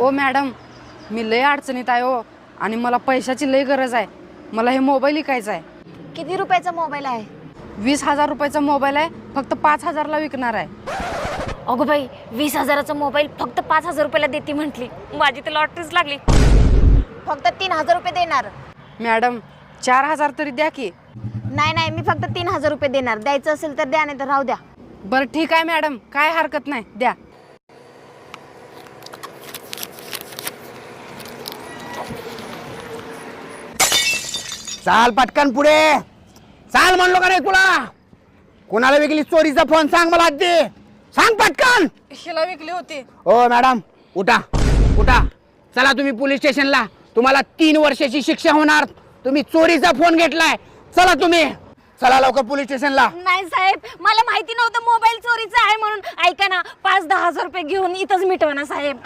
ओ madam, मी लय अडचणीत आहे हो आणि मला पैशाची लय गरज आहे. मला हे मोबाईल विकायचा आहे. किती रुपयाचा मोबाईल आहे? 20,000 रुपयाचा मोबाईल आहे, फक्त 5,000ला विकणार आहे. अगो बाई, 20,000चा मोबाईल फक्त 5,000 रुपयाला देते म्हटली. माझी तर लॉटरीच लागली. फक्त 3,000 रुपये देणार. मॅडम 4,000 तरी द्या की. नाही, मी फक्त 3,000 रुपये देणार. द्यायचं असेल तर द्या, नाही तर राहू द्या. बरं ठीक आहे मॅडम, काय हरकत नाही, द्या. चाल पटकन पुढे चाल, म्हणलो का नाही तुला? कोणाला विकली चोरीचा फोन सांग मला आधी, सांग पटकन. हिला विकली होती. ओ मॅडम उठा उठा, चला तुम्ही पोलीस स्टेशनला. तुम्हाला 3 वर्षाची शिक्षा होणार. तुम्ही चोरीचा फोन घेतलाय. चला तुम्ही, चला लवकर पोलीस स्टेशनला. नाही साहेब, मला माहिती नव्हतं मोबाईल चोरीचा आहे म्हणून. ऐका ना, 5-10 हजार रुपये घेऊन इथंच मिटवा ना साहेब.